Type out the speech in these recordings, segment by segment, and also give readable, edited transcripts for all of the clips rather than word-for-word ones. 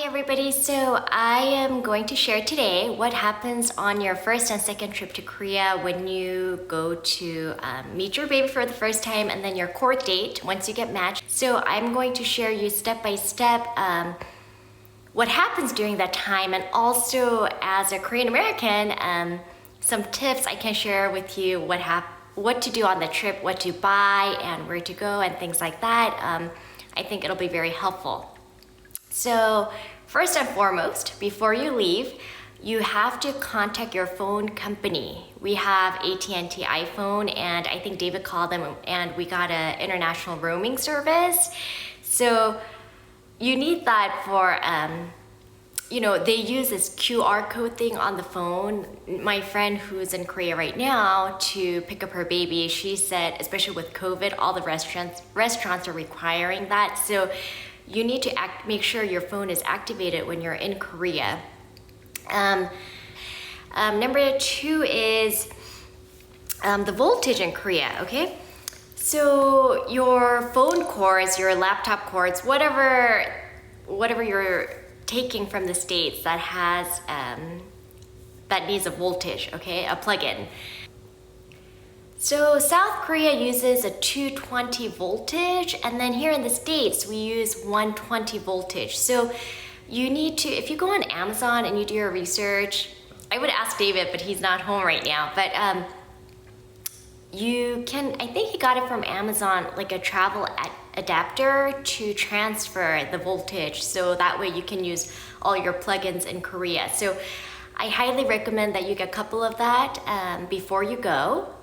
everybody, so I am going to share today what happens on your first and second trip to Korea when you go to meet your baby for the first time and then your court date once you get matched. So I'm going to share you step by step what happens during that time, and also as a Korean American, some tips I can share with you what to do on the trip, what to buy and where to go and things like that. I think it'll be very helpful. So first and foremost, before you leave, you have to contact your phone company. We have AT&T iPhone, and I think David called them and we got an international roaming service. So you need that for, they use this QR code thing on the phone. My friend who's in Korea right now to pick up her baby, she said, especially with COVID, all the restaurants are requiring that. So you need to make sure your phone is activated when you're in Korea. Number two is the voltage in Korea, okay? So your phone cords, your laptop cords, whatever you're taking from the States that has, that needs a voltage, okay? A plug-in. So South Korea uses a 220 voltage, and then here in the States we use 120 voltage. So you need to, if you go on Amazon and you do your research, I would ask David, but he's not home right now, but you can, I think he got it from Amazon, like a travel adapter to transfer the voltage, so that way you can use all your plugins in Korea. So I highly recommend that you get a couple of that before you go.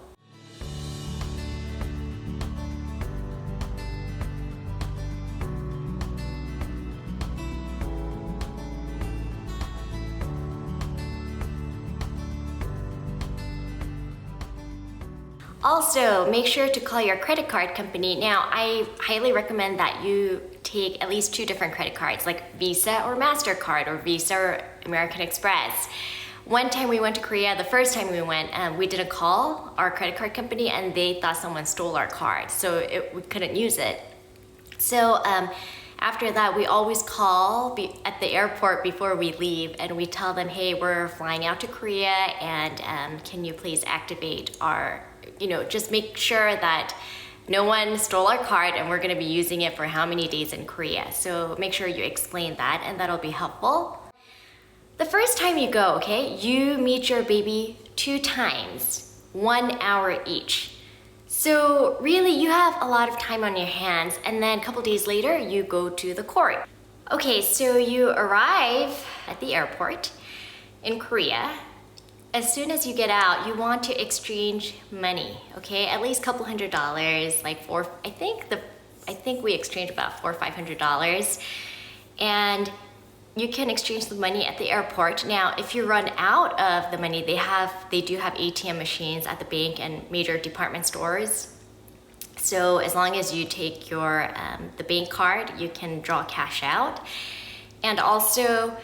Also, make sure to call your credit card company. Now, I highly recommend that you take at least 2 different credit cards, like Visa or MasterCard, or Visa or American Express. One time we went to Korea, the first time we went, we didn't call our credit card company and they thought someone stole our card, so we couldn't use it. So after that, we always call at the airport before we leave, and we tell them, hey, we're flying out to Korea, and can you please activate our, just make sure that no one stole our card and we're gonna be using it for how many days in Korea. So make sure you explain that, and that'll be helpful. The first time you go, okay, you meet your baby 2 times, 1 hour each. So really you have a lot of time on your hands, and then a couple days later you go to the court. Okay, so you arrive at the airport in Korea. As soon as you get out, you want to exchange money, okay? At least a couple $100s, like I think we exchanged about $400 or $500. And you can exchange the money at the airport. Now, if you run out of the money, they do have ATM machines at the bank and major department stores. So as long as you take your the bank card, you can draw cash out. And also,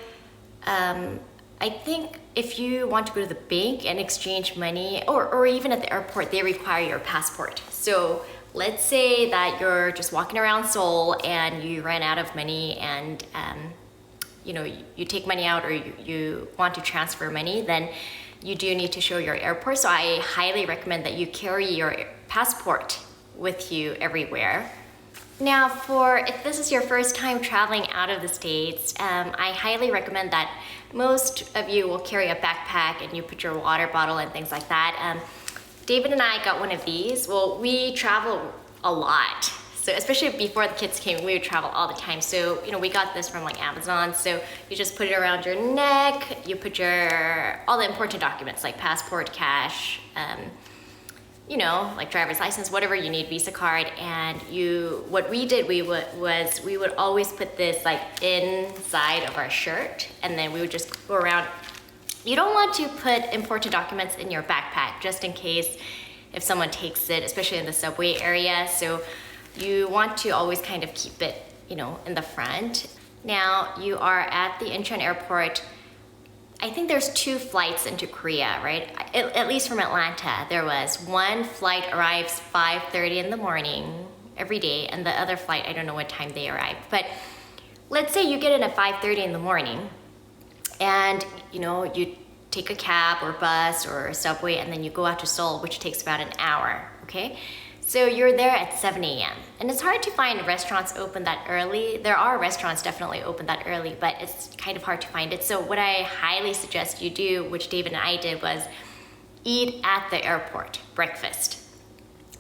I think if you want to go to the bank and exchange money, or even at the airport, they require your passport. So let's say that you're just walking around Seoul and you ran out of money, and you take money out, or you want to transfer money, then you do need to show your airport. So I highly recommend that you carry your passport with you everywhere. Now, if this is your first time traveling out of the States, I highly recommend that most of you will carry a backpack and you put your water bottle and things like that. David and I got one of these. Well, we travel a lot. So especially before the kids came, we would travel all the time. So, we got this from like Amazon. So you just put it around your neck, you put all the important documents like passport, cash, like driver's license, whatever you need, Visa card. And what we did, we would always put this like inside of our shirt, and then we would just go around. You don't want to put important documents in your backpack just in case if someone takes it, especially in the subway area. So you want to always kind of keep it, in the front. Now you are at the Incheon airport. I think there's 2 flights into Korea, right? At least from Atlanta, there was. One flight arrives 5:30 in the morning every day, and the other flight, I don't know what time they arrive. But let's say you get in at 5:30 in the morning and you take a cab or bus or a subway and then you go out to Seoul, which takes about an hour, okay? So you're there at 7 a.m. And it's hard to find restaurants open that early. There are restaurants definitely open that early, but it's kind of hard to find it. So what I highly suggest you do, which David and I did, was eat at the airport, breakfast.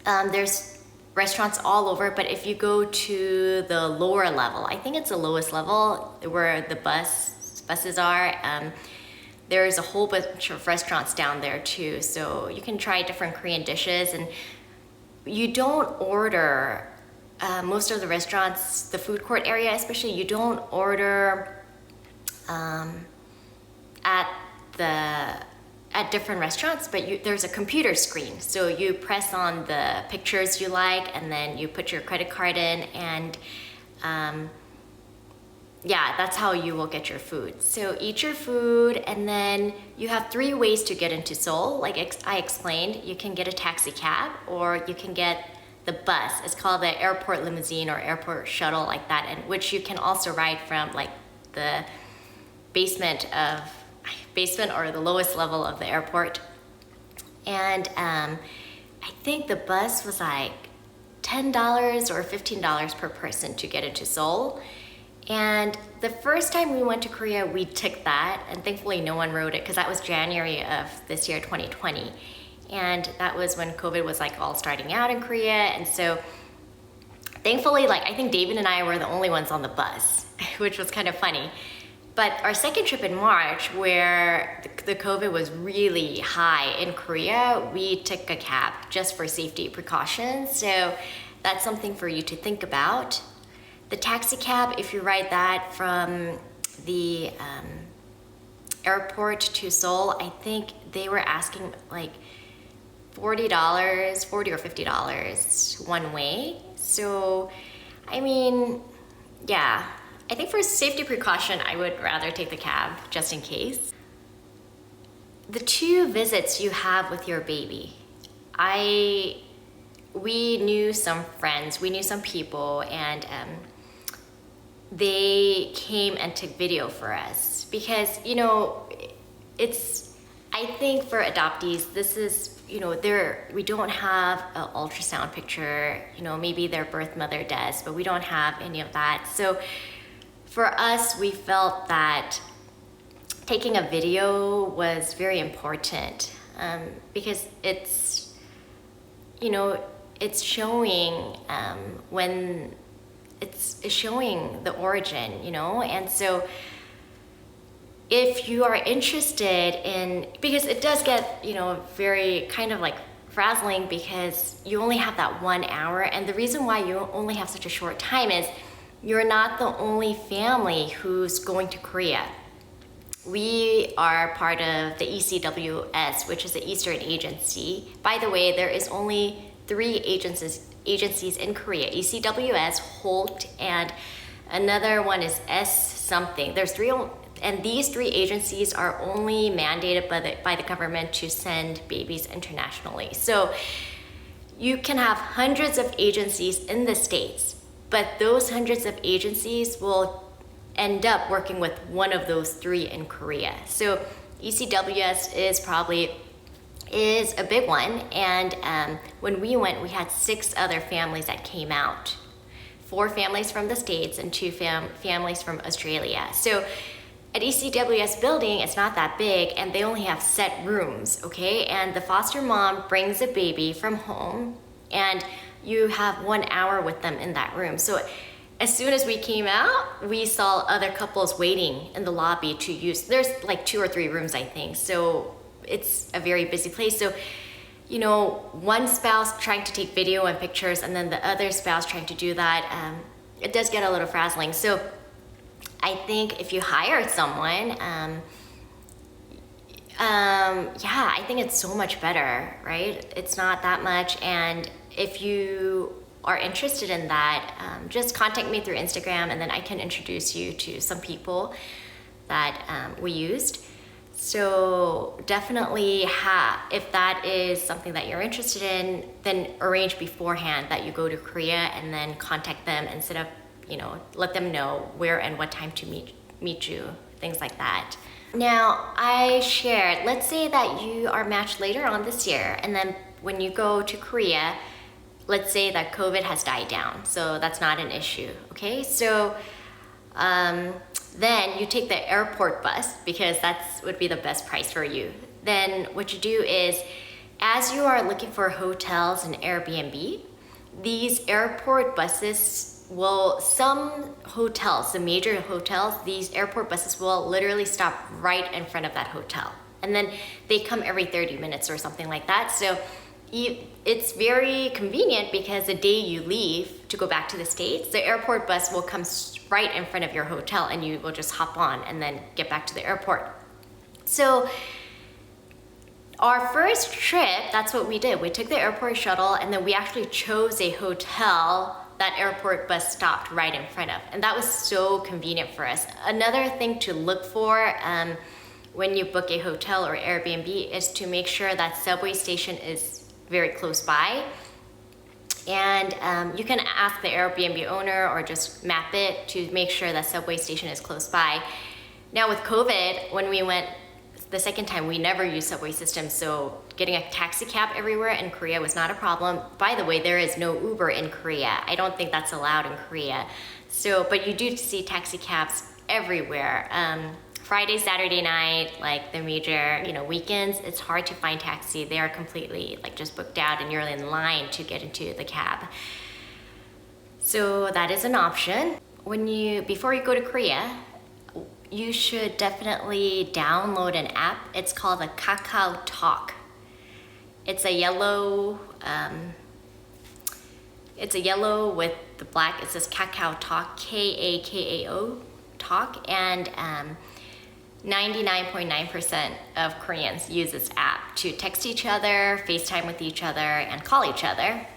There's restaurants all over, but if you go to the lower level, I think it's the lowest level where the buses are, there's a whole bunch of restaurants down there too. So you can try different Korean dishes, and you don't order, most of the restaurants, the food court area especially, you don't order at different restaurants, but there's a computer screen. So you press on the pictures you like and then you put your credit card in, and yeah, that's how you will get your food. So eat your food, and then you have 3 ways to get into Seoul. Like I explained, you can get a taxi cab or you can get the bus. It's called the airport limousine or airport shuttle, like that, and which you can also ride from like the basement or the lowest level of the airport. And I think the bus was like $10 or $15 per person to get into Seoul. And the first time we went to Korea, we took that, and thankfully no one rode it because that was January of this year, 2020. And that was when COVID was like all starting out in Korea. And so thankfully, like I think David and I were the only ones on the bus, which was kind of funny. But our second trip in March, where the COVID was really high in Korea, we took a cab just for safety precautions. So that's something for you to think about. The taxi cab, if you ride that from the airport to Seoul, I think they were asking like $40 or $50 one way. So, I mean, yeah, I think for safety precaution, I would rather take the cab just in case. The 2 visits you have with your baby. We knew some friends, we knew some people, and they came and took video for us because, I think for adoptees, this is, we don't have an ultrasound picture, maybe their birth mother does, but we don't have any of that. So for us, we felt that taking a video was very important because it's showing when it's showing the origin, and so if you are interested in, because it does get, very kind of like frazzling because you only have that 1 hour, and the reason why you only have such a short time is you're not the only family who's going to Korea. We are part of the ECWS, which is the Eastern Agency. By the way, there is only 3 agencies in Korea: ECWS, Holt, and another one is S something. There's 3, and these 3 agencies are only mandated by the government to send babies internationally. So you can have hundreds of agencies in the States, but those hundreds of agencies will end up working with one of those 3 in Korea. So ECWS is a big one, and when we went, we had 6 other families that came out. 4 families from the States and 2 families from Australia. So at ECWS building, it's not that big, and they only have set rooms, okay? And the foster mom brings a baby from home, and you have 1 hour with them in that room. So as soon as we came out, we saw other couples waiting in the lobby to use, there's like 2 or 3 rooms, I think. So it's a very busy place. So, one spouse trying to take video and pictures and then the other spouse trying to do that, it does get a little frazzling. So I think if you hire someone, I think it's so much better, right? It's not that much. And if you are interested in that, just contact me through Instagram, and then I can introduce you to some people that we used. So definitely if that is something that you're interested in, then arrange beforehand that you go to Korea and then contact them instead of, let them know where and what time to meet you, things like that. Now, I shared, let's say that you are matched later on this year, and then when you go to Korea, let's say that COVID has died down, so that's not an issue, okay? So then you take the airport bus, because that would be the best price for you. Then what you do is, as you are looking for hotels and Airbnb, these airport buses some hotels, the major hotels, these airport buses will literally stop right in front of that hotel. And then they come every 30 minutes or something like that. So it's very convenient, because the day you leave to go back to the States, the airport bus will come right in front of your hotel, and you will just hop on and then get back to the airport. So our first trip, that's what we did. We took the airport shuttle, and then we actually chose a hotel that airport bus stopped right in front of. And that was so convenient for us. Another thing to look for when you book a hotel or Airbnb is to make sure that subway station is very close by. And you can ask the Airbnb owner or just map it to make sure that subway station is close by. Now with COVID, when we went the second time, we never used subway systems, so getting a taxi cab everywhere in Korea was not a problem. By the way, there is no Uber in Korea. I don't think that's allowed in Korea. So, but you do see taxi cabs everywhere. Friday, Saturday night, like the major, weekends, it's hard to find taxi. They are completely just booked out, and you're in line to get into the cab. So that is an option. Before you go to Korea, you should definitely download an app. It's called the KakaoTalk. It's a yellow with the black. It says KakaoTalk, K-A-K-A-O Talk, and 99.9% of Koreans use this app to text each other, FaceTime with each other, and call each other.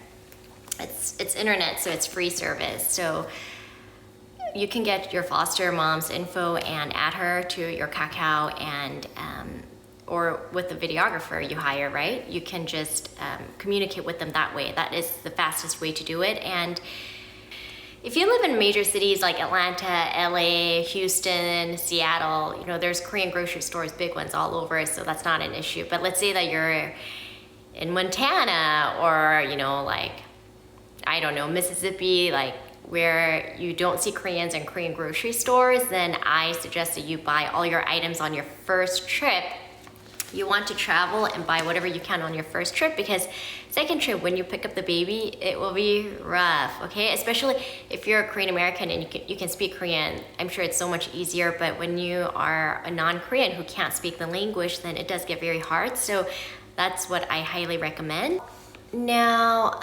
It's internet, so it's free service. So you can get your foster mom's info and add her to your Kakao, and or with the videographer you hire, right? You can just communicate with them that way. That is the fastest way to do it. And if you live in major cities like Atlanta, LA, Houston, Seattle, there's Korean grocery stores, big ones all over, so that's not an issue. But let's say that you're in Montana, or I don't know, Mississippi, where you don't see Koreans in Korean grocery stores, then I suggest that you buy all your items on your first trip. You want to travel and buy whatever you can on your first trip, because second trip, when you pick up the baby, it will be rough, okay? Especially if you're a Korean American and you can speak Korean, I'm sure it's so much easier. But when you are a non-Korean who can't speak the language, then it does get very hard. So that's what I highly recommend. Now,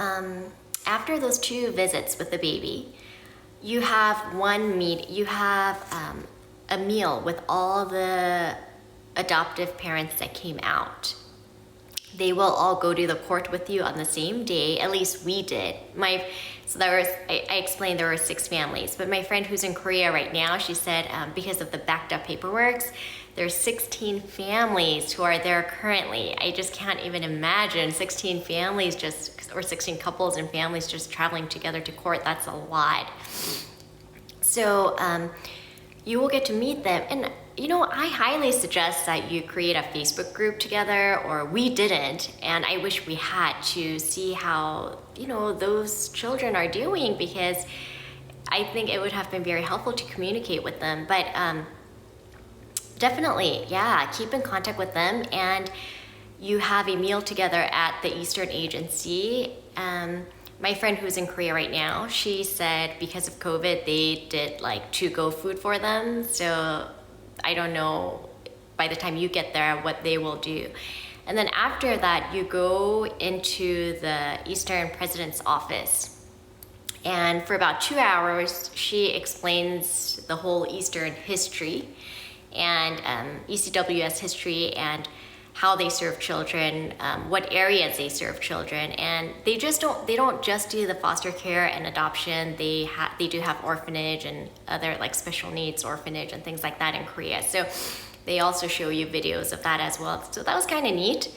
after those 2 visits with the baby, you have a meal with all the adoptive parents that came out. They will all go to the court with you on the same day. At least we did. I explained there were 6 families, but my friend who's in Korea right now, she said because of the backed up paperwork, there's 16 families who are there currently. I just can't even imagine 16 families or 16 couples and families just traveling together to court. That's a lot. So you will get to meet them. And I highly suggest that you create a Facebook group together, or we didn't, and I wish we had, to see how, those children are doing, because I think it would have been very helpful to communicate with them. But definitely, keep in contact with them, and you have a meal together at the Eastern Agency. My friend who's in Korea right now, she said because of COVID, they did to-go food for them. So I don't know by the time you get there what they will do. And then after that, you go into the Eastern President's office. And for about 2 hours, she explains the whole Eastern history and ECWS history, and how they serve children, what areas they serve children. And they don't just do the foster care and adoption. They do have orphanage and other special needs orphanage and things like that in Korea. So they also show you videos of that as well. So that was kind of neat.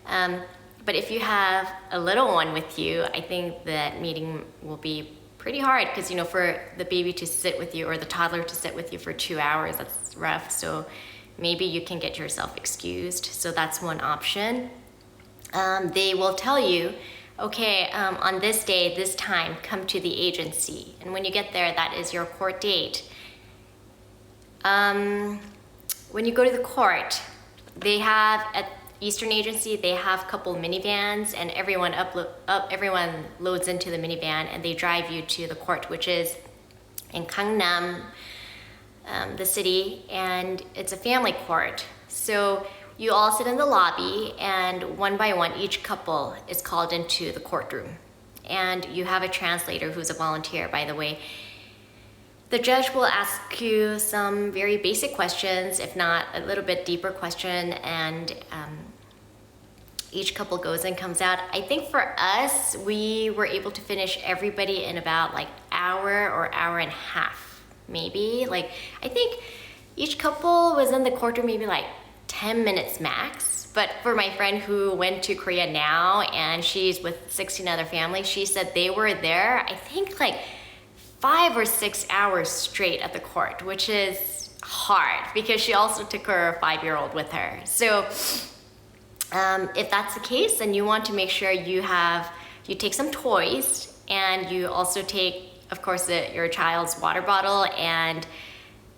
But if you have a little one with you, I think that meeting will be pretty hard because, you know, for the baby to sit with you or the toddler to sit with you for 2 hours, that's rough. So maybe you can get yourself excused. So that's one option. They will tell you, okay, on this day, this time, come to the agency. And when you get there, that is your court date. When you go to the court, they have at Eastern Agency, they have a couple minivans, and everyone loads into the minivan, and they drive you to the court, which is in Gangnam, the city, and it's a family court. So you all sit in the lobby, and one by one, each couple is called into the courtroom. And you have a translator who's a volunteer, by the way. The judge will ask you some very basic questions, if not a little bit deeper question, and each couple goes and comes out. I think for us, we were able to finish everybody in about like hour or hour and a half, maybe. Like, I think each couple was in the courtroom maybe like 10 minutes max. But for my friend who went to Korea now, and she's with 16 other families, she said they were there, I think like 5 or 6 hours straight at the court, which is hard because she also took her 5-year-old with her. So if that's the case, then you want to make sure you take some toys, and you also take, of course, your child's water bottle and,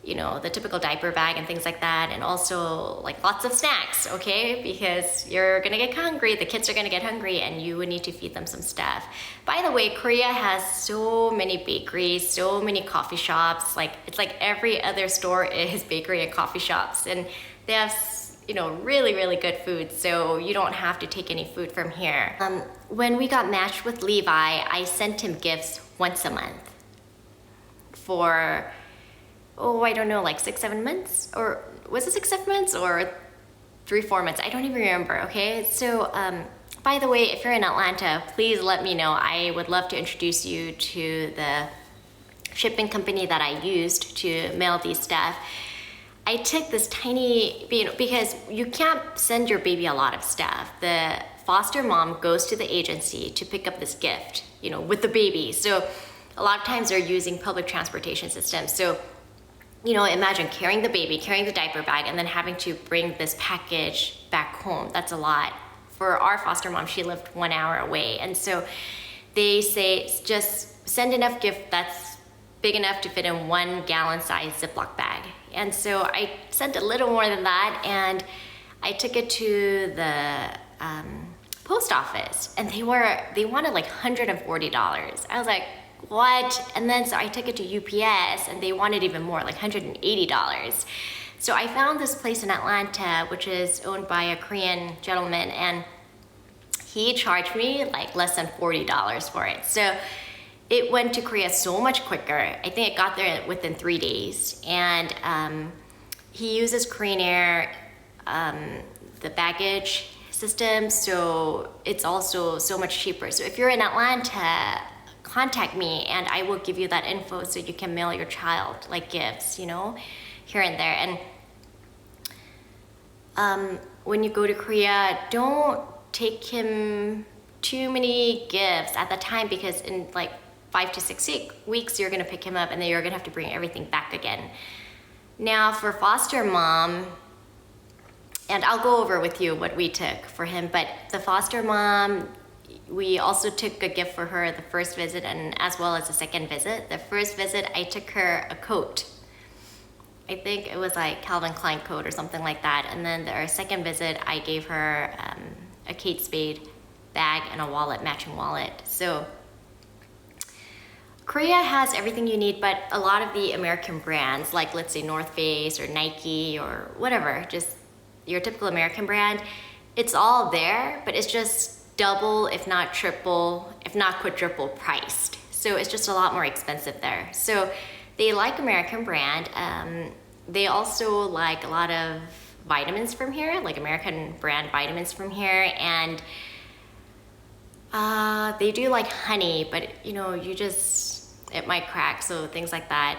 you know, the typical diaper bag and things like that, and also like lots of snacks, okay? Because you're gonna get hungry, the kids are gonna get hungry, and you would need to feed them some stuff. By the way, Korea has so many bakeries, so many coffee shops. Like, it's like every other store is bakery and coffee shops, and they have, you know, really, really good food, so you don't have to take any food from here. When we got matched with Levi, I sent him gifts once a month for, I don't know, like 6-7 months? Or was it 6-7 months or 3-4 months? I don't even remember, okay? So, by the way, if you're in Atlanta, please let me know. I would love to introduce you to the shipping company that I used to mail these stuff. I took this tiny, you know, because you can't send your baby a lot of stuff. The foster mom goes to the agency to pick up this gift, you know, with the baby. So a lot of times they're using public transportation systems. So, you know, imagine carrying the baby, carrying the diaper bag, and then having to bring this package back home. That's a lot. For our foster mom, she lived 1 hour away. And so they say, just send enough gift that's big enough to fit in 1 gallon size Ziploc bag. And so I sent a little more than that, and I took it to the post office, and they wanted like $140. I was like, what? And then so I took it to UPS, and they wanted even more, like $180. So I found this place in Atlanta, which is owned by a Korean gentleman, and he charged me like less than $40 for it. So it went to Korea so much quicker. I think it got there within 3 days. And he uses Korean Air, the baggage system, so it's also so much cheaper. So if you're in Atlanta, contact me, and I will give you that info so you can mail your child like gifts, you know, here and there. And when you go to Korea, don't take him too many gifts at the time, because in like 5 to 6 weeks, you're gonna pick him up, and then you're gonna have to bring everything back again. Now for foster mom, and I'll go over with you what we took for him, but the foster mom, we also took a gift for her the first visit, and as well as the second visit. The first visit, I took her a coat. I think it was like Calvin Klein coat or something like that. And then our second visit, I gave her a Kate Spade bag and a wallet, matching wallet. So Korea has everything you need, but a lot of the American brands, like let's say North Face or Nike or whatever, just your typical American brand, it's all there, but it's just double, if not triple, if not quadruple priced. So it's just a lot more expensive there. So they like American brand. They also like a lot of vitamins from here, like American brand vitamins from here. And they do like honey, but you know, it might crack, so things like that.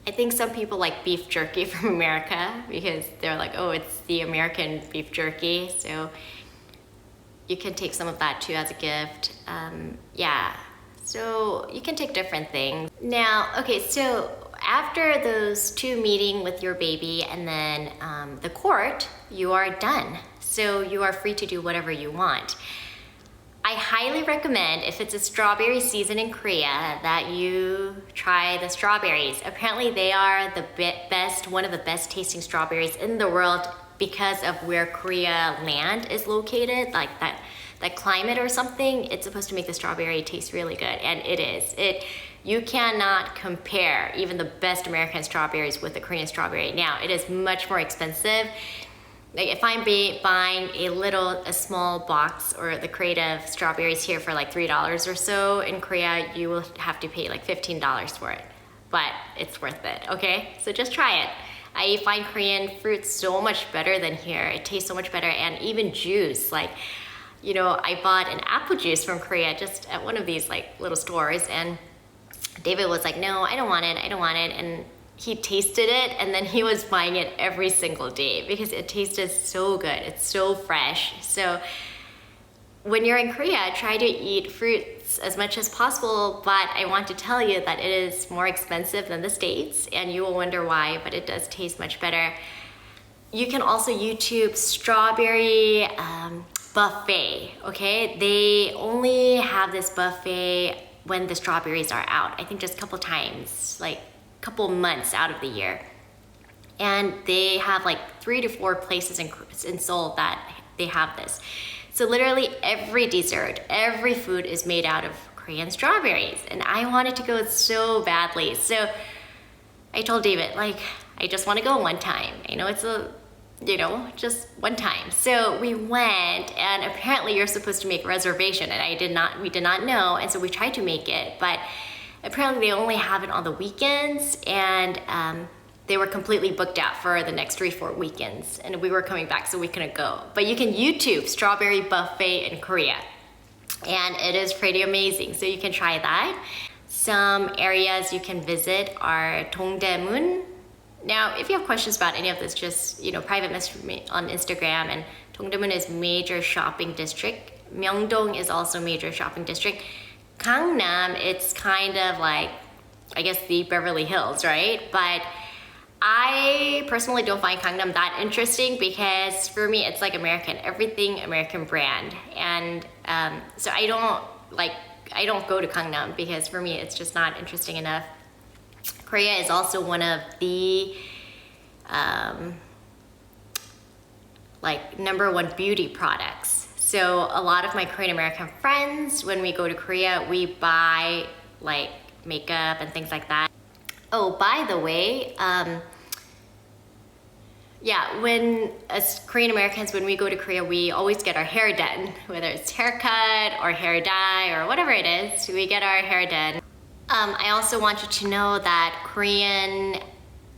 I think some people like beef jerky from America because they're like, oh, it's the American beef jerky. So you can take some of that too as a gift. Yeah, so you can take different things. Now, okay, so after those 2 meeting with your baby and then the court, you are done. So you are free to do whatever you want. I highly recommend, if it's a strawberry season in Korea, that you try the strawberries. Apparently they are the best, one of the best tasting strawberries in the world because of where Korea land is located, like that climate or something. It's supposed to make the strawberry taste really good, and it is. You cannot compare even the best American strawberries with the Korean strawberry. Now, it is much more expensive. Like if I'm buying a small box or the crate of strawberries here for like $3 or so, in Korea you will have to pay like $15 for it. But it's worth it, okay? So just try it. I find Korean fruit so much better than here. It tastes so much better, and even juice. Like, you know, I bought an apple juice from Korea just at one of these like little stores, and David was like, no, I don't want it, and he tasted it, and then he was buying it every single day because it tasted so good. It's so fresh. So when you're in Korea, try to eat fruits as much as possible, but I want to tell you that it is more expensive than the States, and you will wonder why, but it does taste much better. You can also YouTube strawberry buffet, okay? They only have this buffet when the strawberries are out. I think just a couple times, like couple months out of the year. And they have like 3 to 4 places in Seoul that they have this. So literally every dessert, every food is made out of Korean strawberries. And I wanted to go so badly. So I told David, like, I just want to go one time. You know, it's just one time. So we went, and apparently you're supposed to make a reservation, and we did not know. And so we tried to make it, but apparently they only have it on the weekends, and they were completely booked out for the next 3-4 weekends, and we were coming back, so we couldn't go. But you can YouTube strawberry buffet in Korea, and it is pretty amazing, so you can try that. Some areas you can visit are Dongdaemun. Now, if you have questions about any of this, just private message me on Instagram. And Dongdaemun is major shopping district. Myeongdong is also major shopping district. Gangnam, it's kind of like, I guess, the Beverly Hills, right? But I personally don't find Gangnam that interesting because for me, it's like American, everything American brand. And so I don't go to Gangnam because for me, it's just not interesting enough. Korea is also one of the #1 beauty products. So a lot of my Korean American friends, when we go to Korea, we buy like makeup and things like that. Oh, by the way, when as Korean Americans, when we go to Korea, we always get our hair done, whether it's haircut or hair dye or whatever it is, we get our hair done. I also want you to know that Korean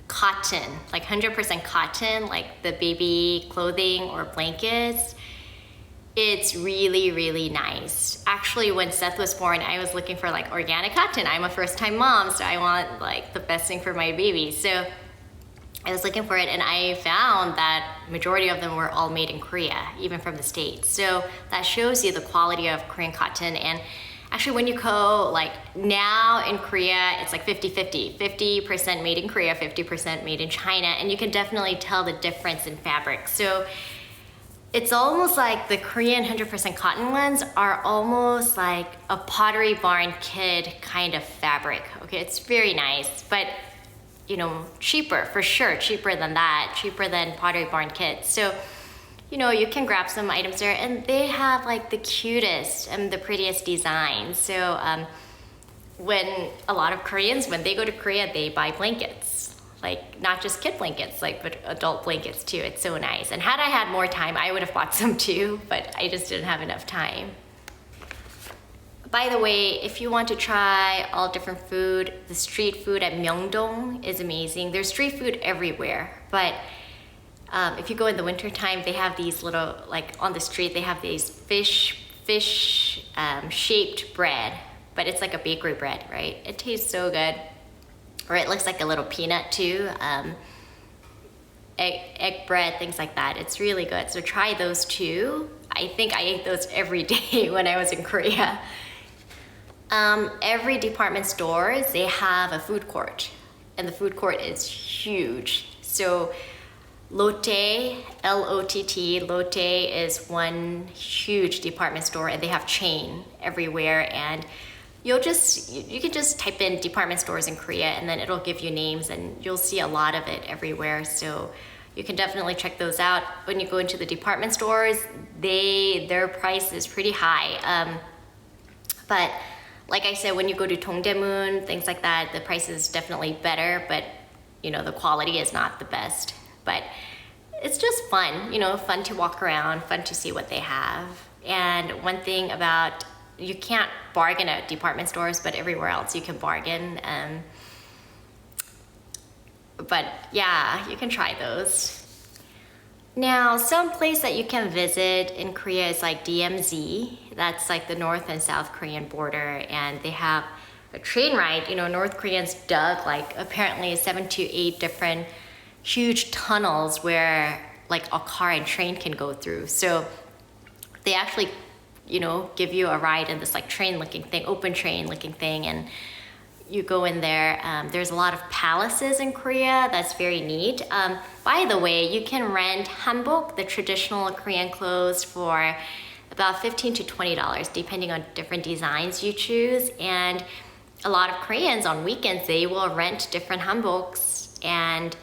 cotton, like 100% cotton, like the baby clothing or blankets, it's really, really nice. Actually, when Seth was born, I was looking for like organic cotton. I'm a first-time mom, so I want like the best thing for my baby. So I was looking for it, and I found that majority of them were all made in Korea, even from the States. So that shows you the quality of Korean cotton. And actually, when you go, like now in Korea, it's like 50-50. 50% made in Korea, 50% made in China, and you can definitely tell the difference in fabric. So it's almost like the Korean 100% cotton ones are almost like a Pottery Barn kid kind of fabric. Okay, it's very nice, but cheaper for sure, cheaper than that, cheaper than Pottery Barn Kids. So, you can grab some items there, and they have like the cutest and the prettiest designs. So when a lot of Koreans, when they go to Korea, they buy blankets, like not just kid blankets, but adult blankets too. It's so nice. And had I had more time, I would have bought some too, but I just didn't have enough time. By the way, if you want to try all different food, the street food at Myeongdong is amazing. There's street food everywhere, but if you go in the winter time, they have these little, like on the street, they have these fish shaped bread, but it's like a bakery bread, right? It tastes so good. Or it looks like a little peanut too. egg bread, things like that. It's really good. So try those too. I think I ate those every day when I was in Korea. Every department store, they have a food court, and the food court is huge. So Lotte, L-O-T-T, Lotte is one huge department store, and they have chain everywhere. And you can just type in department stores in Korea, and then it'll give you names, and you'll see a lot of it everywhere. So you can definitely check those out. When you go into the department stores, their price is pretty high. But like I said, when you go to Dongdaemun, things like that, the price is definitely better, but the quality is not the best. But it's just fun, fun to walk around, fun to see what they have. And one thing about, you can't bargain at department stores, but everywhere else you can bargain. But yeah, you can try those. Now, some place that you can visit in Korea is like DMZ. That's like the North and South Korean border, and they have a train ride. North Koreans dug apparently 7 to 8 different huge tunnels where like a car and train can go through. So they actually, give you a ride in this like train looking thing, open train looking thing, and you go in there. There's a lot of palaces in Korea. That's very neat. By the way, you can rent Hanbok, the traditional Korean clothes, for about $15 to $20, depending on different designs you choose. And a lot of Koreans on weekends, they will rent different hanboks and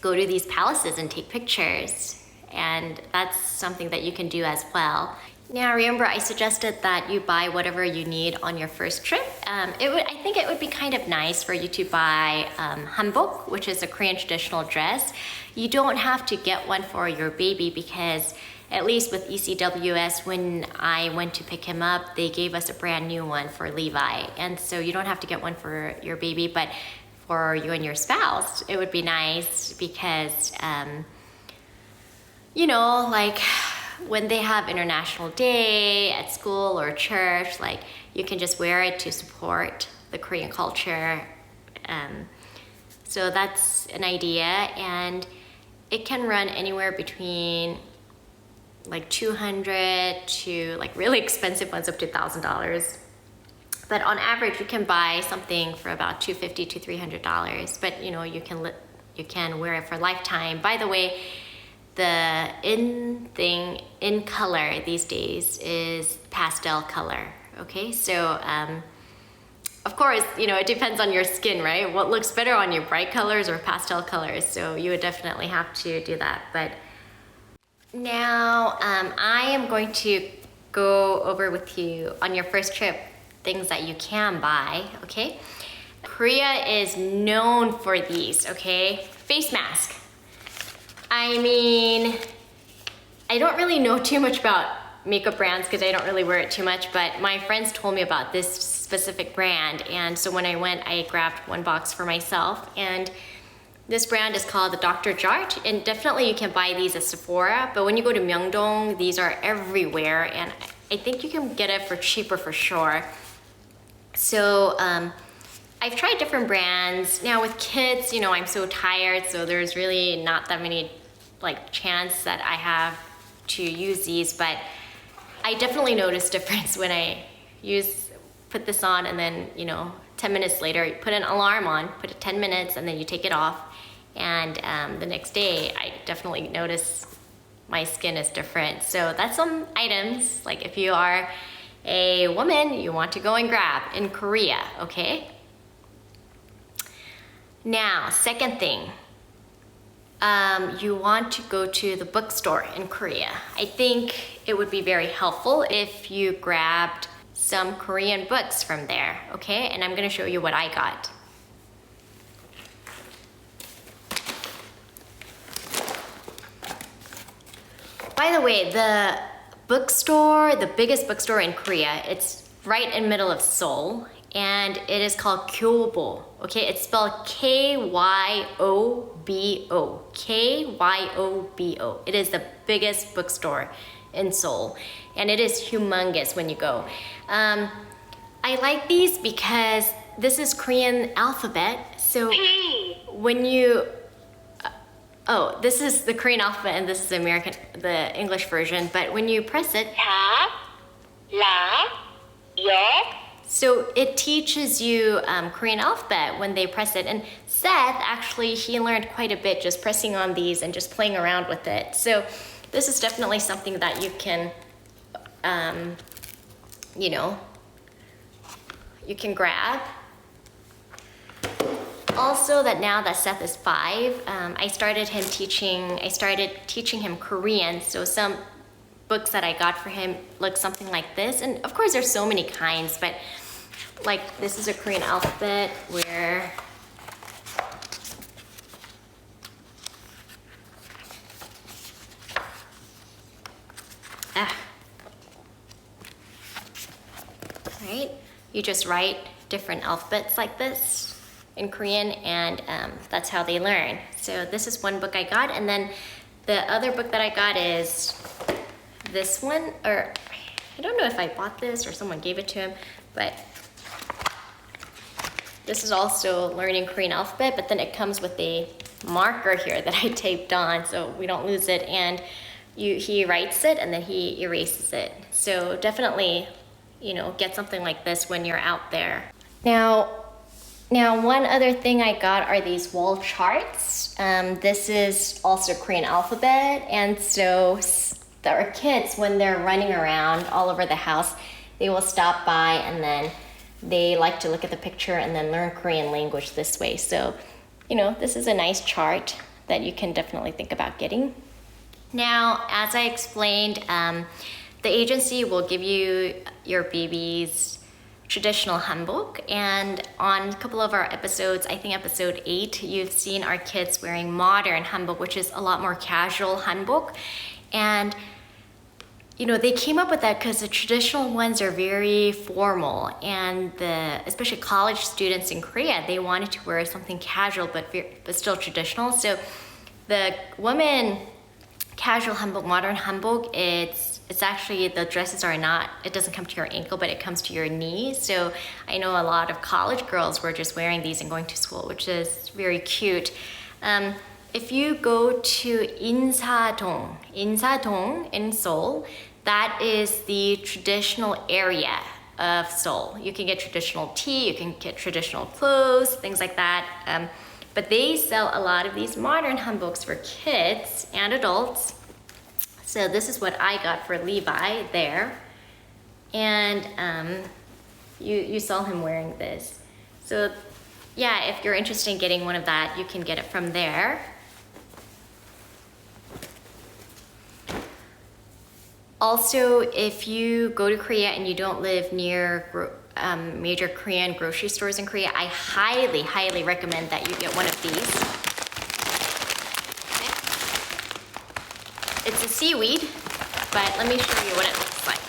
go to these palaces and take pictures. And that's something that you can do as well. Now, remember, I suggested that you buy whatever you need on your first trip. I think it would be kind of nice for you to buy hanbok, which is a Korean traditional dress. You don't have to get one for your baby because, at least with ECWS, when I went to pick him up, they gave us a brand new one for Levi. And so you don't have to get one for your baby, but for you and your spouse, it would be nice because, like when they have International Day at school or church, like you can just wear it to support the Korean culture. So that's an idea, and it can run anywhere between like $200 to like really expensive ones up to $1,000. But on average, you can buy something for about $250 to $300. But you can wear it for a lifetime. By the way, the in color these days is pastel color. Okay, so of course, it depends on your skin, right? What looks better on you, bright colors or pastel colors? So you would definitely have to do that. But now I am going to go over with you on your first trip things that you can buy, okay? Korea is known for these, okay? Face mask. I mean, I don't really know too much about makeup brands because I don't really wear it too much, but my friends told me about this specific brand, and so when I went, I grabbed one box for myself, and this brand is called the Dr. Jart, and definitely you can buy these at Sephora, but when you go to Myeongdong, these are everywhere, and I think you can get it for cheaper for sure. So I've tried different brands. Now with kids, I'm so tired, so there's really not that many chance that I have to use these, but I definitely notice difference when I put this on, and then 10 minutes later you put an alarm on, put it 10 minutes, and then you take it off, and the next day I definitely notice my skin is different. So that's some items, like if you are a woman, you want to go and grab in Korea, okay? Now, second thing, you want to go to the bookstore in Korea. I think it would be very helpful if you grabbed some Korean books from there, okay? And I'm gonna show you what I got. By the way, the biggest bookstore in Korea, it's right in the middle of Seoul, and it is called Kyobo, okay? It's spelled K-Y-O-B-O, K-Y-O-B-O. It is the biggest bookstore in Seoul, and it is humongous when you go. I like these because this is Korean alphabet, so when you Oh, this is the Korean alphabet and this is the English version. But when you press it, 자, 라, 여. so it teaches you Korean alphabet when they press it. And Seth, actually, he learned quite a bit just pressing on these and just playing around with it. So this is definitely something that you can, you know, you can grab. Also, that now that Seth is 5, I started teaching him Korean. So some books that I got for him look something like this. And of course, there's so many kinds, but like this is a Korean alphabet where right? You just write different alphabets like this in Korean, and that's how they learn. So this is one book I got, and then the other book that I got is this one, or I don't know if I bought this or someone gave it to him, but this is also learning Korean alphabet, but then it comes with a marker here that I taped on so we don't lose it, and he writes it and then he erases it. So definitely, you know, get something like this when you're out there. Now, one other thing I got are these wall charts. This is also Korean alphabet, and so our kids, when they're running around all over the house, they will stop by and then they like to look at the picture and then learn Korean language this way. So, you know, this is a nice chart that you can definitely think about getting. Now, as I explained, the agency will give you your baby's traditional hanbok, and on a couple of our episodes, I think episode 8, you've seen our kids wearing modern hanbok, which is a lot more casual hanbok. And you know, they came up with that because the traditional ones are very formal, and especially college students in Korea, they wanted to wear something casual but still traditional. So the women casual hanbok, modern hanbok, it's actually, the dresses are not, it doesn't come to your ankle, but it comes to your knee. So I know a lot of college girls were just wearing these and going to school, which is very cute. If you go to Insadong in Seoul, that is the traditional area of Seoul. You can get traditional tea, you can get traditional clothes, things like that. But they sell a lot of these modern hanboks for kids and adults. So this is what I got for Levi there. And you saw him wearing this. So yeah, if you're interested in getting one of that, you can get it from there. Also, if you go to Korea and you don't live near major Korean grocery stores in Korea, I highly, highly recommend that you get one of these. It's a seaweed, but let me show you what it looks like.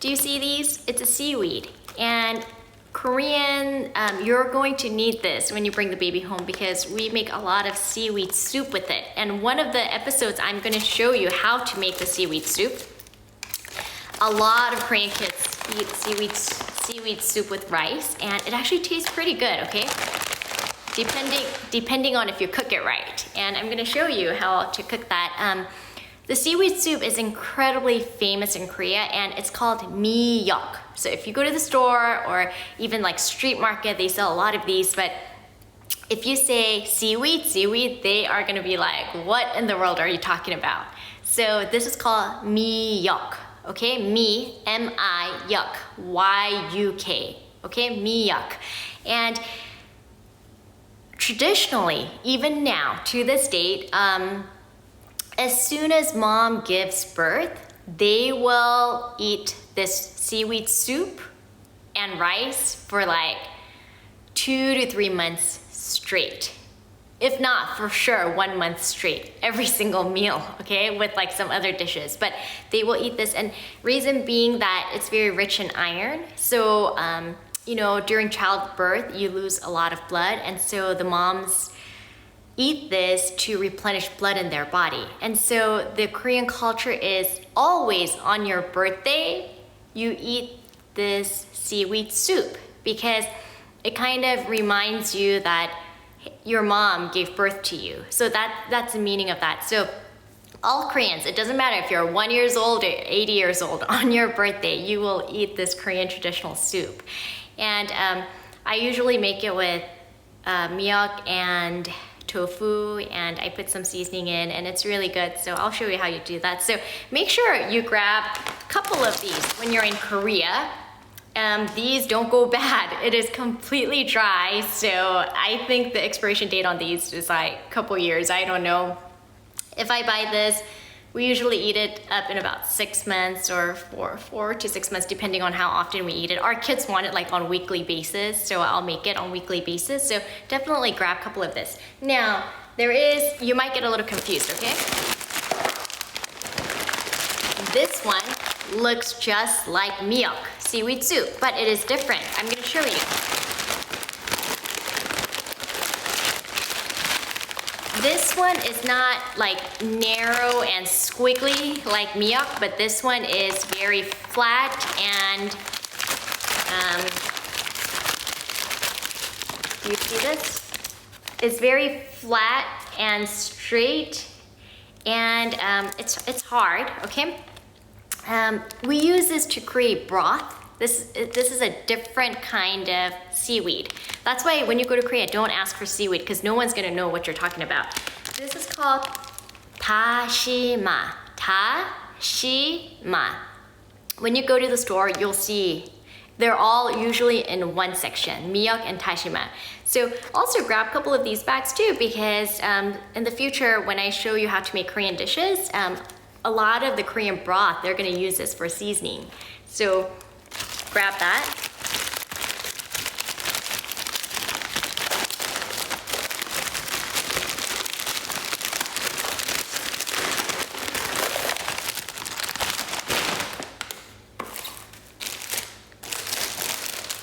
Do you see these? It's a seaweed. And Korean, you're going to need this when you bring the baby home because we make a lot of seaweed soup with it. And one of the episodes, I'm gonna show you how to make the seaweed soup. A lot of Korean kids eat seaweed soup with rice, and it actually tastes pretty good, okay? Depending on if you cook it right. And I'm gonna show you how to cook that. The seaweed soup is incredibly famous in Korea, and it's called miyeok. So if you go to the store or even like street market, they sell a lot of these, but if you say seaweed, they are gonna be like, what in the world are you talking about? So this is called miyeok, okay? M-I-yuk, Y-U-K, okay? Miyeok. And traditionally, even now, to this date, as soon as mom gives birth, they will eat this seaweed soup and rice for like 2 to 3 months straight. If not, for sure, 1 month straight, every single meal, okay, with like some other dishes. But they will eat this, and reason being that it's very rich in iron. So, you know, during childbirth, you lose a lot of blood, and so the moms eat this to replenish blood in their body. And so the Korean culture is always on your birthday, you eat this seaweed soup because it kind of reminds you that your mom gave birth to you. So that's the meaning of that. So all Koreans, it doesn't matter if you're 1 year old or 80 years old, on your birthday, you will eat this Korean traditional soup. And I usually make it with miok and tofu, and I put some seasoning in, and it's really good. So I'll show you how you do that. So make sure you grab a couple of these when you're in Korea. These don't go bad. It is completely dry, so I think the expiration date on these is like a couple years. I don't know. If I buy this, we usually eat it up in about 6 months or 4 to 6 months, depending on how often we eat it. Our kids want it like on a weekly basis, so I'll make it on a weekly basis. So definitely grab a couple of this. Now, you might get a little confused, okay? This one looks just like miok, seaweed soup, but it is different. I'm gonna show you. This one is not like narrow and squiggly like miok, but this one is very flat and do you see this? It's very flat and straight, and it's hard, okay? We use this to create broth. This is a different kind of seaweed. That's why when you go to Korea, don't ask for seaweed because no one's gonna know what you're talking about. This is called dashima. Dashima. When you go to the store, you'll see they're all usually in one section, miok and dashima. So also grab a couple of these bags too, because in the future, when I show you how to make Korean dishes, a lot of the Korean broth, they're gonna use this for seasoning. So grab that.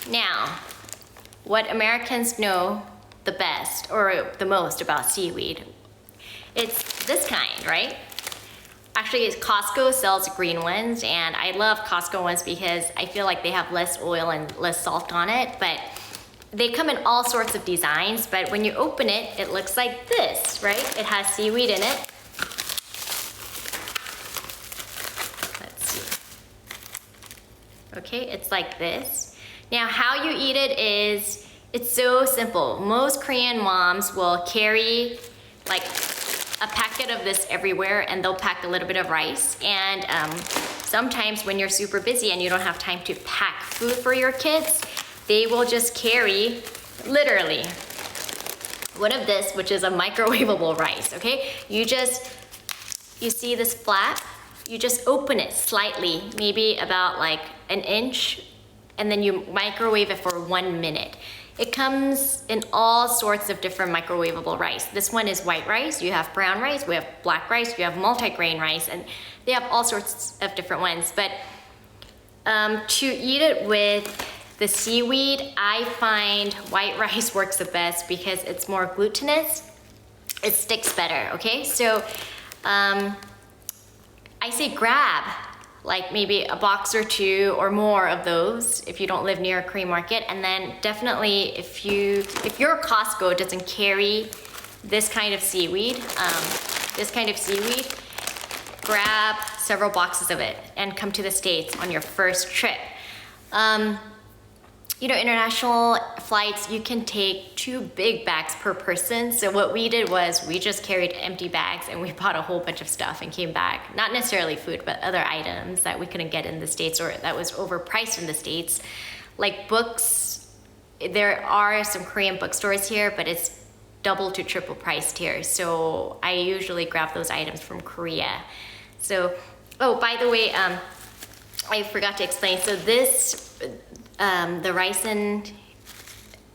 Now, what Americans know the best or the most about seaweed, it's this kind, right? Actually, Costco sells green ones, and I love Costco ones because I feel like they have less oil and less salt on it, but they come in all sorts of designs, but when you open it, it looks like this, right? It has seaweed in it. Let's see. Okay, it's like this. Now, how you eat it is, it's so simple. Most Korean moms will carry like a packet of this everywhere, and they'll pack a little bit of rice. And sometimes when you're super busy and you don't have time to pack food for your kids, they will just carry, literally, one of this, which is a microwavable rice, okay? You see this flap? You just open it slightly, maybe about like an inch, and then you microwave it for 1 minute. It comes in all sorts of different microwavable rice. This one is white rice, you have brown rice, we have black rice, we have multi-grain rice, and they have all sorts of different ones. But to eat it with the seaweed, I find white rice works the best because it's more glutinous. It sticks better, okay? So I say grab like maybe a box or 2 or more of those if you don't live near a Korean market. And then definitely if your Costco doesn't carry this kind of seaweed, grab several boxes of it and come to the States on your first trip. You know, international flights, you can take 2 big bags per person. So what we did was we just carried empty bags and we bought a whole bunch of stuff and came back. Not necessarily food, but other items that we couldn't get in the States or that was overpriced in the States. Like books, there are some Korean bookstores here, but it's double to triple priced here. So I usually grab those items from Korea. So, oh, by the way, I forgot to explain. So this, the rice and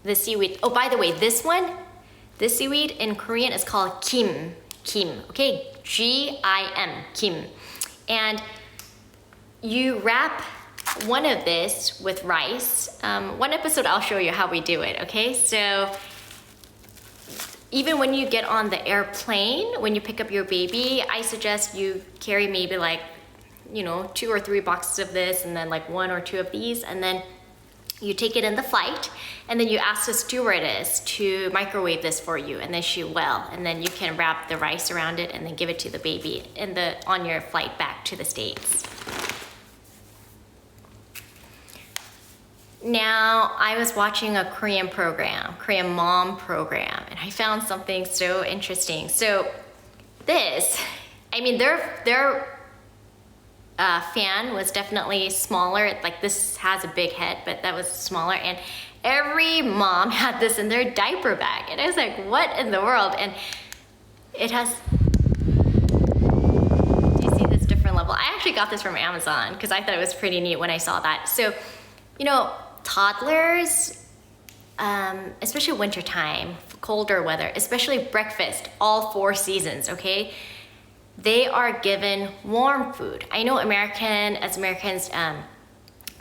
the seaweed. Oh, by the way, this seaweed in Korean is called kim, okay? G-I-M, kim. And you wrap one of this with rice. One episode I'll show you how we do it, okay? So even when you get on the airplane, when you pick up your baby, I suggest you carry maybe like, 2 or 3 boxes of this and then like 1 or 2 of these, and then you take it in the flight, and then you ask the stewardess to microwave this for you, and then she will, and then you can wrap the rice around it and then give it to the baby on your flight back to the States. Now, I was watching a Korean mom program, and I found something so interesting. So this, their fan was definitely smaller. Like this has a big head, but that was smaller. And every mom had this in their diaper bag. And I was like, what in the world? And it has, do you see this different level? I actually got this from Amazon because I thought it was pretty neat when I saw that. So, toddlers, especially wintertime, colder weather, especially breakfast, all 4 seasons, okay? They are given warm food. I know as Americans,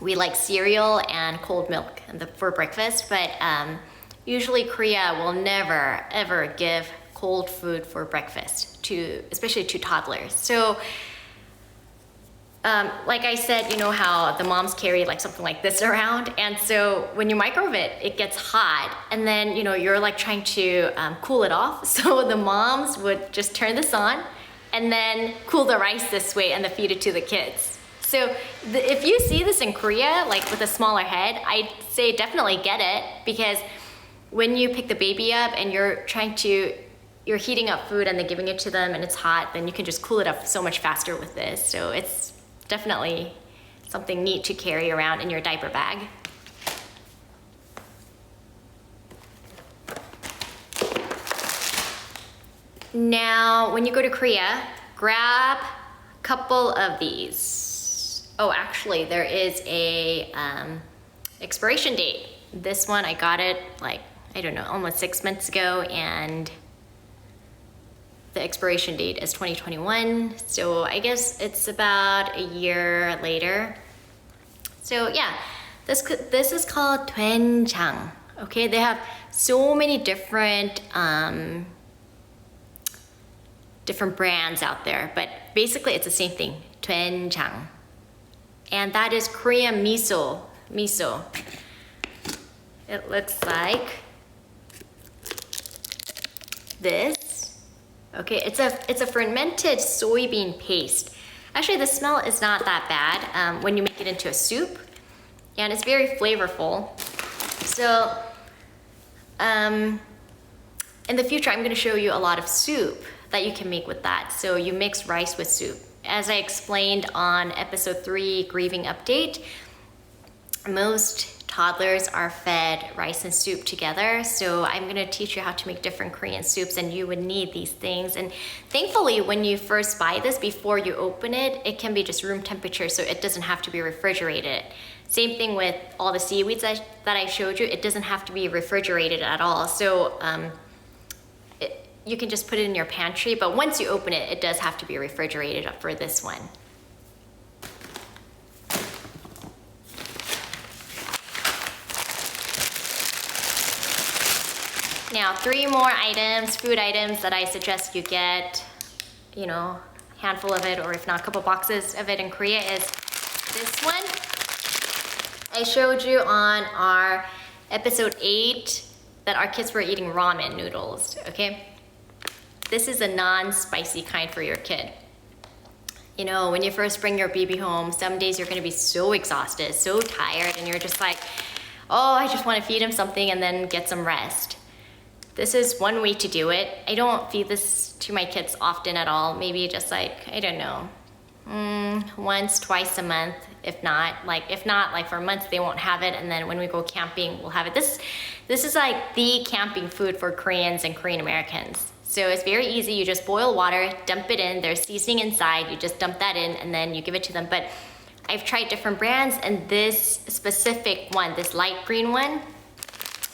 we like cereal and cold milk for breakfast, but usually Korea will never, ever give cold food for breakfast, especially to toddlers. So, like I said, you know how the moms carry like something like this around, and so when you microwave it, it gets hot, and then you're like trying to cool it off. So the moms would just turn this on, and then cool the rice this way, and then feed it to the kids. So if you see this in Korea, like with a smaller head, I'd say definitely get it, because when you pick the baby up and you're heating up food and then giving it to them and it's hot, then you can just cool it up so much faster with this. So it's definitely something neat to carry around in your diaper bag. Now, when you go to Korea, grab a couple of these. Oh, actually, there is a expiration date. This one, I got it like, I don't know, almost 6 months ago, and the expiration date is 2021, so I guess it's about a year later. So yeah, this is called doenjang. Okay, they have so many different brands out there, but basically it's the same thing, doenjang. And that is Korean miso. It looks like this. Okay, it's a fermented soybean paste. Actually, the smell is not that bad when you make it into a soup, and it's very flavorful. So, in the future, I'm gonna show you a lot of soup that you can make with that. So you mix rice with soup. As I explained on episode 3, Grieving Update, most toddlers are fed rice and soup together, so I'm gonna teach you how to make different Korean soups, and you would need these things. And thankfully, when you first buy this, before you open it, it can be just room temperature, so it doesn't have to be refrigerated. Same thing with all the seaweeds that I showed you, it doesn't have to be refrigerated at all. So you can just put it in your pantry, but once you open it, it does have to be refrigerated for this one. Now, 3 more items, food items that I suggest you get, a handful of it, or if not, a couple boxes of it in Korea is this one. I showed you on our episode 8 that our kids were eating ramen noodles, okay? This is a non-spicy kind for your kid. When you first bring your baby home, some days you're gonna be so exhausted, so tired, and you're just like, oh, I just wanna feed him something and then get some rest. This is one way to do it. I don't feed this to my kids often at all. Maybe just like, I don't know, once, twice a month. If not, for months they won't have it, and then when we go camping, we'll have it. This is like the camping food for Koreans and Korean Americans. So it's very easy. You just boil water, dump it in. There's seasoning inside. You just dump that in, and then you give it to them. But I've tried different brands, and this specific one, this light green one,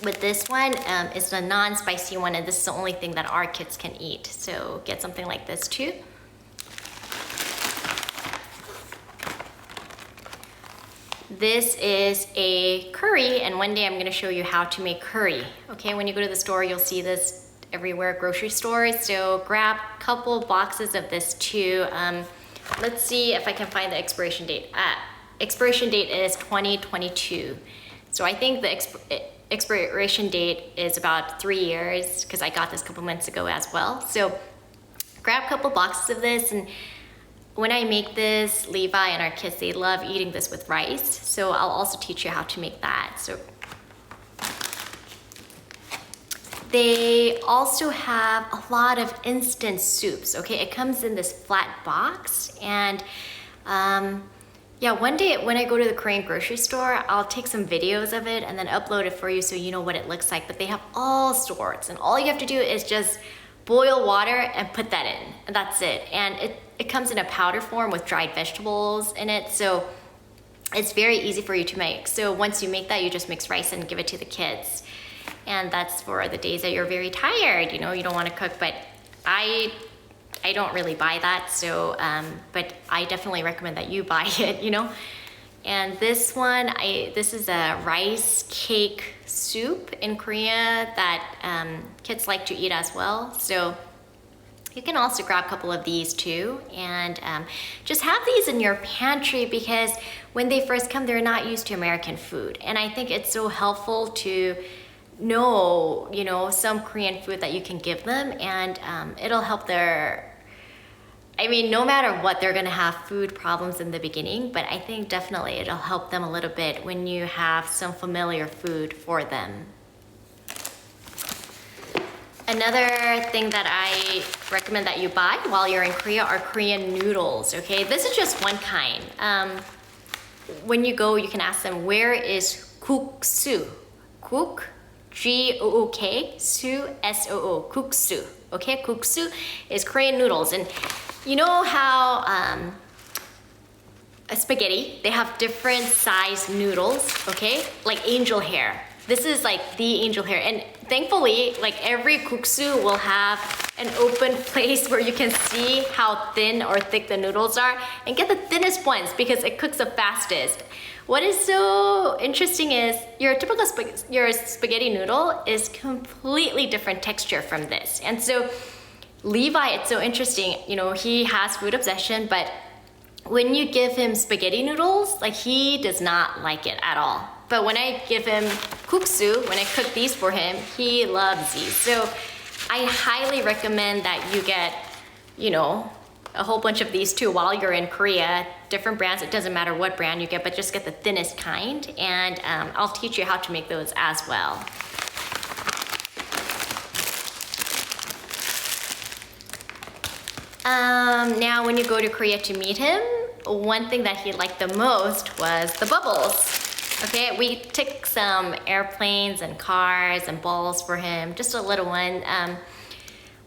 with this one is a non-spicy one, and this is the only thing that our kids can eat. So get something like this too. This is a curry, and one day I'm gonna show you how to make curry. Okay, when you go to the store, you'll see this everywhere, grocery stores. So grab a couple boxes of this too. Let's see if I can find the expiration date. Expiration date is 2022. So I think the expiration date is about 3 years because I got this a couple months ago as well. So grab a couple boxes of this, and when I make this, Levi and our kids, they love eating this with rice. So I'll also teach you how to make that. So they also have a lot of instant soups, okay? It comes in this flat box, and yeah, one day when I go to the Korean grocery store, I'll take some videos of it and then upload it for you so you know what it looks like. But they have all sorts, and all you have to do is just boil water and put that in, and that's it. And it comes in a powder form with dried vegetables in it, so it's very easy for you to make. So once you make that, you just mix rice and give it to the kids. And that's for the days that you're very tired, you know, you don't want to cook. But I don't really buy that, so but I definitely recommend that you buy it, you know. And this one, this is a rice cake soup in Korea that kids like to eat as well. So you can also grab a couple of these too, and just have these in your pantry because when they first come, they're not used to American food. And I think it's so helpful to know, you know, some Korean food that you can give them, and it'll help I mean, no matter what, they're gonna have food problems in the beginning, but I think definitely it'll help them a little bit when you have some familiar food for them. Another thing that I recommend that you buy while you're in Korea are Korean noodles, okay? This is just one kind. When you go, you can ask them, where is guksu? Guk, G-O-O-K, su, S-O-O, guksu, okay? Guksu is Korean noodles, and you know how a spaghetti, they have different size noodles, okay? Like angel hair. This is like the angel hair, and thankfully, like every guksu will have an open place where you can see how thin or thick the noodles are, and get the thinnest ones because it cooks the fastest. What is so interesting is your typical spaghetti noodle is completely different texture from this. And so Levi, it's so interesting, you know, he has food obsession, but when you give him spaghetti noodles, like he does not like it at all. But when I give him guksu, when I cook these for him, he loves these. So I highly recommend that you get, you know, a whole bunch of these too while you're in Korea. Different brands, it doesn't matter what brand you get, but just get the thinnest kind, and I'll teach you how to make those as well. Now when you go to Korea to meet him, one thing that he liked the most was the bubbles. Okay, we took some airplanes and cars and balls for him, just a little one.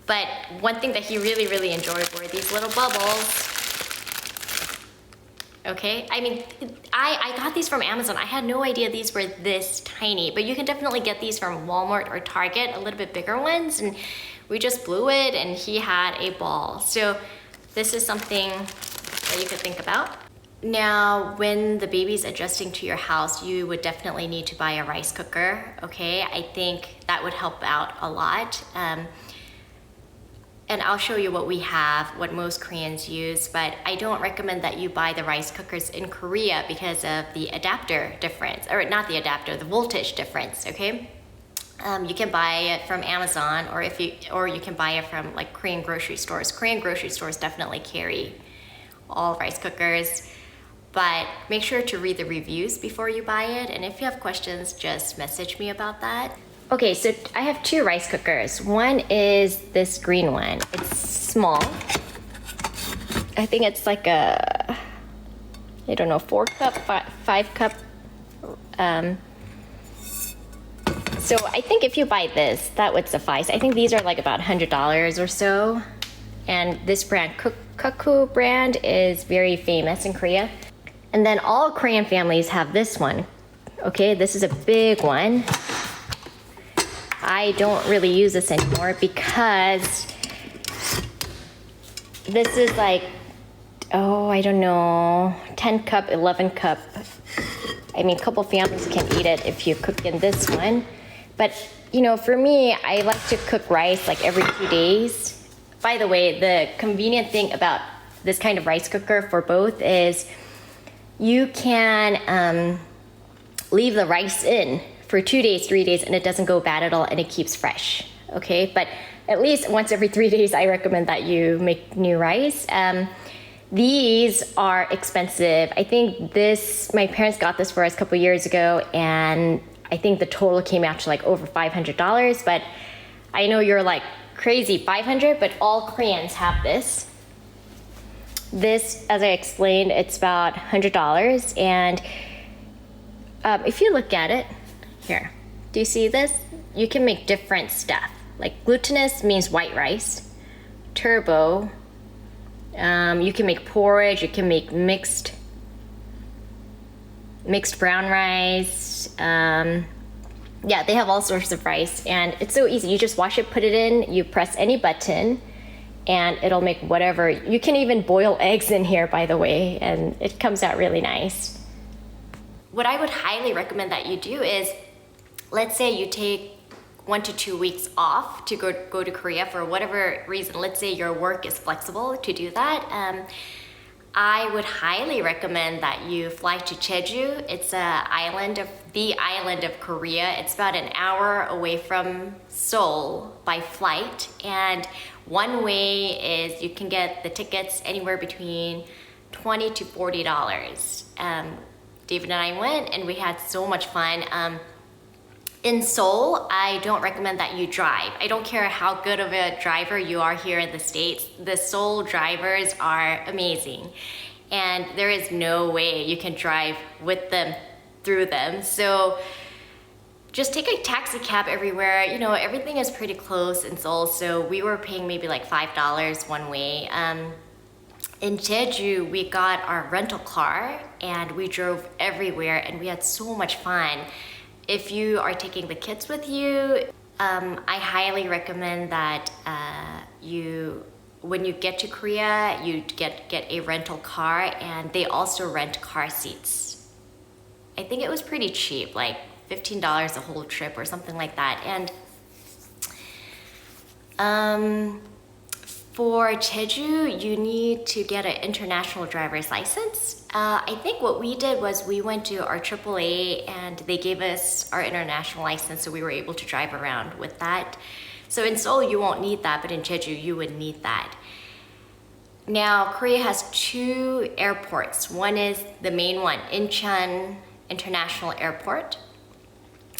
But one thing that he really, really enjoyed were these little bubbles. Okay, I mean, I got these from Amazon. I had no idea these were this tiny, but you can definitely get these from Walmart or Target, a little bit bigger ones. And we just blew it and he had a ball. So this is something that you could think about. Now, when the baby's adjusting to your house, you would definitely need to buy a rice cooker, okay? I think that would help out a lot. And I'll show you what we have, what most Koreans use, but I don't recommend that you buy the rice cookers in Korea because of the adapter difference, or not the adapter, the voltage difference, okay? You can buy it from Amazon, or you can buy it from like Korean grocery stores. Korean grocery stores definitely carry all rice cookers, but make sure to read the reviews before you buy it. And if you have questions, just message me about that. Okay, so I have two rice cookers. One is this green one. It's small. I think it's like a, I don't know, 4 cup, 5 cup. So I think if you buy this, that would suffice. I think these are like about $100 or so. And this brand, Kakao brand, is very famous in Korea. And then all Korean families have this one. Okay, this is a big one. I don't really use this anymore because this is like, oh, I don't know, 10 cup, 11 cup. I mean, a couple families can eat it if you cook in this one. But, for me, I like to cook rice like every 2 days. By the way, the convenient thing about this kind of rice cooker for both is you can leave the rice in for 2 days, 3 days, and it doesn't go bad at all, and it keeps fresh, okay? But at least once every 3 days, I recommend that you make new rice. These are expensive. I think my parents got this for us a couple years ago, and I think the total came out to like over $500, but I know you're like crazy, 500, but all Koreans have this. This, as I explained, it's about $100, and if you look at it, here, do you see this? You can make different stuff. Like glutinous means white rice, turbo, you can make porridge, you can make mixed brown rice. Yeah, they have all sorts of rice, and it's so easy. You just wash it, put it in, you press any button, and it'll make whatever. You can even boil eggs in here, by the way, and it comes out really nice. What I would highly recommend that you do is, let's say you take 1 to 2 weeks off to go to Korea for whatever reason. Let's say your work is flexible to do that. I would highly recommend that you fly to Jeju. It's the island of Korea. It's about an hour away from Seoul by flight. And one way is you can get the tickets anywhere between $20 to $40. David and I went, and we had so much fun. In Seoul, I don't recommend that you drive. I don't care how good of a driver you are here in the States. The Seoul drivers are amazing. And there is no way you can drive with them, through them. So just take a taxi cab everywhere. Everything is pretty close in Seoul. So we were paying maybe like $5 one way. In Jeju, we got our rental car and we drove everywhere, and we had so much fun. If you are taking the kids with you, I highly recommend that when you get to Korea, you get a rental car, and they also rent car seats. I think it was pretty cheap, like $15 a whole trip or something like that. And for Jeju, you need to get an international driver's license. I think what we did was we went to our AAA, and they gave us our international license, so we were able to drive around with that. So in Seoul, you won't need that, but in Jeju, you would need that. Now, Korea has 2 airports. One is the main one, Incheon International Airport.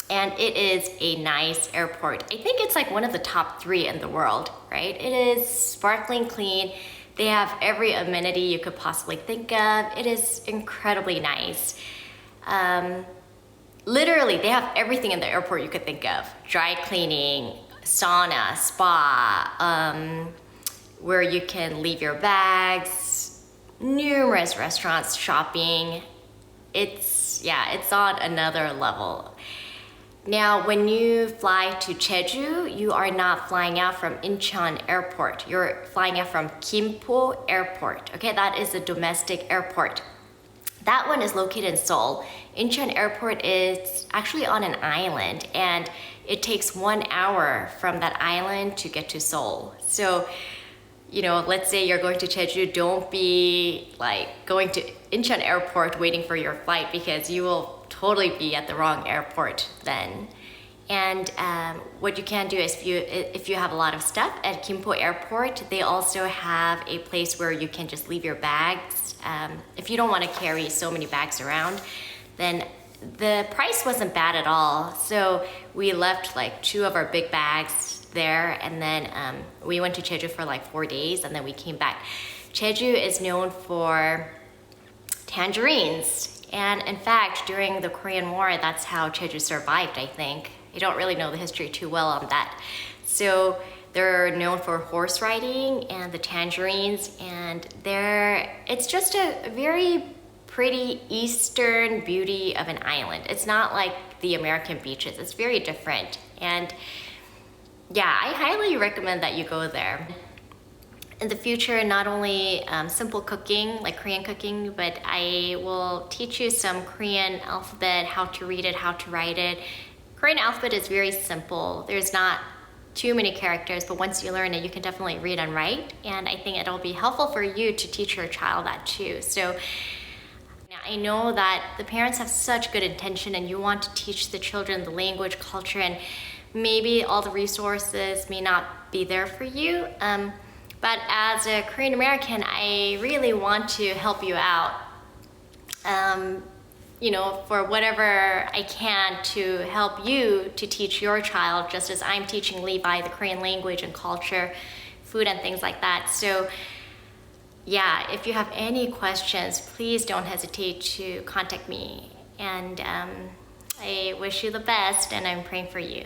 And it is a nice airport. I think it's like one of the top 3 in the world, right? It is sparkling clean. They have every amenity you could possibly think of. It is incredibly nice. Literally, they have everything in the airport you could think of. Dry cleaning, sauna, spa, where you can leave your bags, numerous restaurants, shopping. It's on another level. Now, when you fly to Jeju, you are not flying out from Incheon Airport. You're flying out from Gimpo Airport. Okay, that is a domestic airport. That one is located in Seoul. Incheon Airport is actually on an island, and it takes 1 hour from that island to get to Seoul. So, let's say you're going to Jeju, don't be like going to Incheon Airport waiting for your flight, because you will totally be at the wrong airport then. And what you can do is if you have a lot of stuff at Gimpo Airport, they also have a place where you can just leave your bags. If you don't want to carry so many bags around, then the price wasn't bad at all. So we left like 2 of our big bags there, and then we went to Jeju for like 4 days, and then we came back. Jeju is known for tangerines. And in fact, during the Korean War, that's how Jeju survived, I think. I don't really know the history too well on that. So they're known for horse riding and the tangerines, and it's just a very pretty eastern beauty of an island. It's not like the American beaches. It's very different. And yeah, I highly recommend that you go there. In the future, not only simple cooking, like Korean cooking, but I will teach you some Korean alphabet, how to read it, how to write it. Korean alphabet is very simple. There's not too many characters, but once you learn it, you can definitely read and write. And I think it'll be helpful for you to teach your child that too. So I know that the parents have such good intention and you want to teach the children the language, culture, and maybe all the resources may not be there for you. But as a Korean American, I really want to help you out. For whatever I can to help you to teach your child, just as I'm teaching Levi the Korean language and culture, food and things like that. So yeah, if you have any questions, please don't hesitate to contact me. And I wish you the best and I'm praying for you.